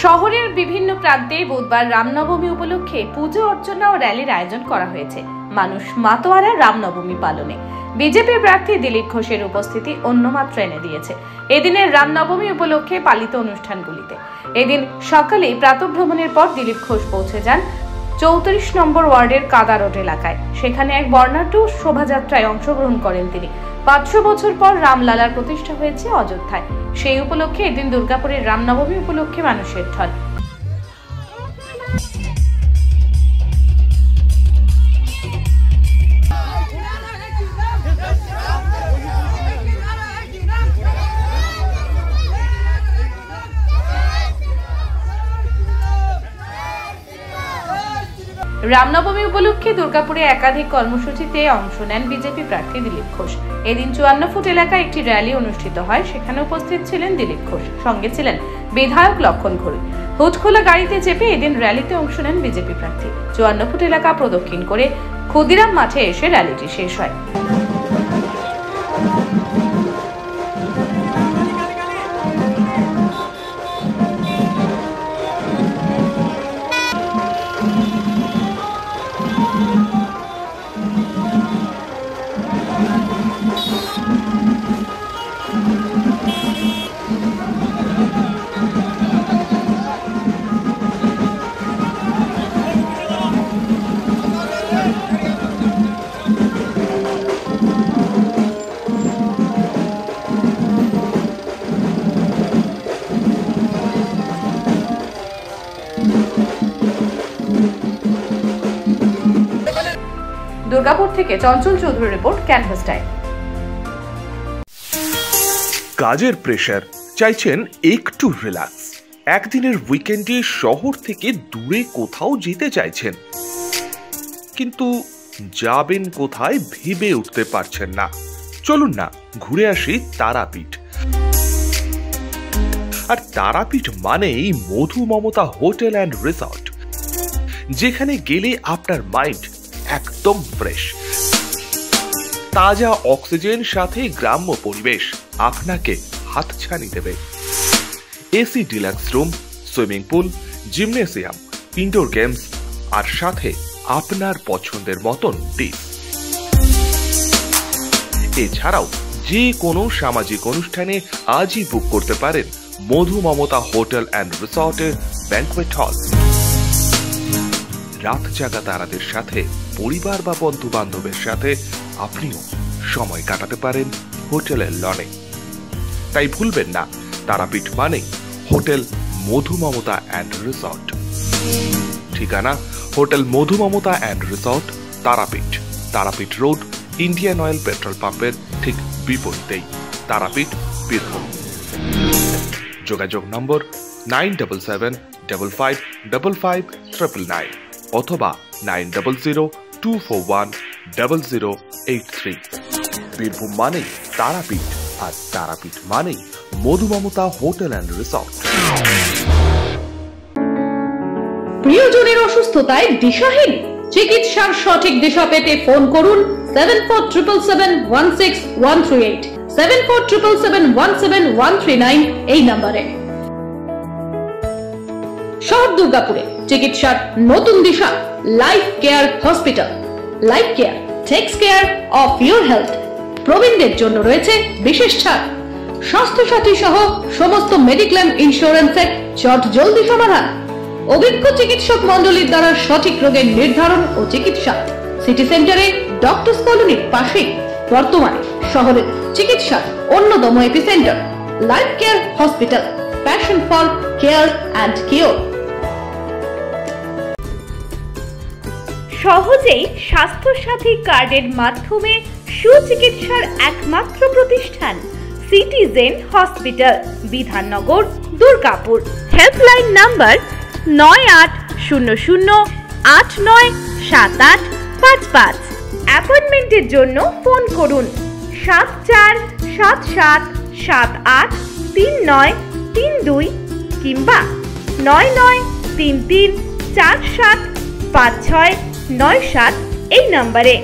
শহরের বিভিন্ন প্রান্তে বুধবার রামনবমী উপলক্ষে পুজো অর্চনা ও র্যালির আয়োজন করা হয়েছে। মানুষ মাতোয়ারা রামনবমী পালনে বিজেপি প্রার্থী দিলীপ ঘোষের উপস্থিতি অন্য মাত্রা এনে দিয়েছে এদিনের রামনবমী উপলক্ষে পালিত অনুষ্ঠানগুলিতে। এদিন সকালে প্রাতঃভ্রমণের পর দিলীপ ঘোষ পৌঁছে যান 34 নম্বর ওয়ার্ডের কাদা রোড এলাকায়। সেখানে এক বর্ণাঢ্য শোভাযাত্রায় অংশগ্রহণ করেন তিনি। 500 বছর পর রামলালার প্রতিষ্ঠা হয়েছে অযোধ্যায়। সেই উপলক্ষে এদিন দুর্গাপুরের রামনবমী উপলক্ষে মানুষের ঢল। রামনবমী উপলক্ষে দুর্গাপুরে একাধিক কর্মসূচিতে অংশ নেন বিজেপি প্রার্থী দিলীপ ঘোষ। এদিন 54 ফুট এলাকায় একটি র্যালি অনুষ্ঠিত হয়। সেখানে উপস্থিত ছিলেন দিলীপ ঘোষ, সঙ্গে ছিলেন বিধায়ক লক্ষণ ঘোড়ই। হুডখোলা গাড়িতে চেপে এদিন র্যালিতে অংশ নেন বিজেপি প্রার্থী। 54 ফুট এলাকা প্রদক্ষিণ করে ক্ষুদিরাম মাঠে এসে র্যালিটি শেষ হয়। দুর্গাপুর থেকে চঞ্চল চৌধুরীর রিপোর্ট, ক্যানভাস টাইম। কাজের প্রেসার, চাইছেন একটু রিল্যাক্স, একদিনের উইকেন্ডে শহর থেকে দূরে কোথাও যেতে চাইছেন, কিন্তু যাবেন কোথায় ভেবে উঠতে পারছেন না। চলুন না ঘুরে আসি তারাপীঠ। আর তারাপীঠ মানেই মধু মমতা হোটেল অ্যান্ড রিসর্ট, যেখানে গেলে আপনার মাইন্ড একদম ফ্রেশ। তাজা অক্সিজেন সাথে গ্রাম্য পরিবেশ আপনাকে হাতছানি দেবে। AC deluxe room, swimming pool, gymnasium, indoor games আর সাথে আপনার পছন্দের মতন ডিশ। এছাড়াও যে কোনো সামাজিক অনুষ্ঠানে আজই বুক করতে পারেন মধু মমতা হোটেল অ্যান্ড রিসর্টের ব্যাংকুয়েট হল। রাত জাগা তারাদের সাথে, পরিবার বা বন্ধু বান্ধবের সাথে আপনিও সময় কাটাতে পারেন হোটেলের লনে। তাই ভুলবেন না, তারাপীঠ মানে hotel Madhu Mamata and resort. ঠিকানা hotel Madhu Mamata and resort, Tarapith, Tarapith road, Indian Oil petrol পাম্পের ঠিক বিপরীতেই, তারাপীঠ, বীরভূম। যোগাযোগ নম্বর 9775555599 অথবা 9002410083। বীরভূম মানেই তারাপীঠ, আর তারাপীঠ মানেই মধু মমতা হোটেল অ্যান্ড রিসর্ট। প্রিয়জনের অসুস্থতায় দিশাহীন, চিকিৎসার সঠিক দিশা পেতে ফোন করুন 7477716138, 7477717139 এই নম্বরে। শহর দুর্গাপুরে চিকিৎসার নতুন দিশা, Life Care hospital. Life Care takes care of your health. প্রবীণদের জন্য রয়েছে বিশেষ ছাড়। স্বাস্থ্য সাথী সহ সমস্ত মেডিক্লেম ইন্স্যুরেন্সের চট জলদি সমাধান। অভিজ্ঞ চিকিৎসক মন্ডলীর দ্বারা সঠিক রোগের নির্ধারণ ও চিকিৎসা। সিটি সেন্টারে ডক্টরস কলোনির পাশেই বর্তমানে শহরের চিকিৎসার অন্যতম epicentre life Care hospital, passion for care and cure. সহজেই স্বাস্থ্য সাথী কার্ডের মাধ্যমে সুচিকিৎসার একমাত্র প্রতিষ্ঠান citizen hospital, Bidhannagar, Durgapur. Helpline number 9800897855। অ্যাপয়েন্টমেন্টের জন্য ফোন করুন 7477783932 কিংবা 9933475697 এই নম্বরে।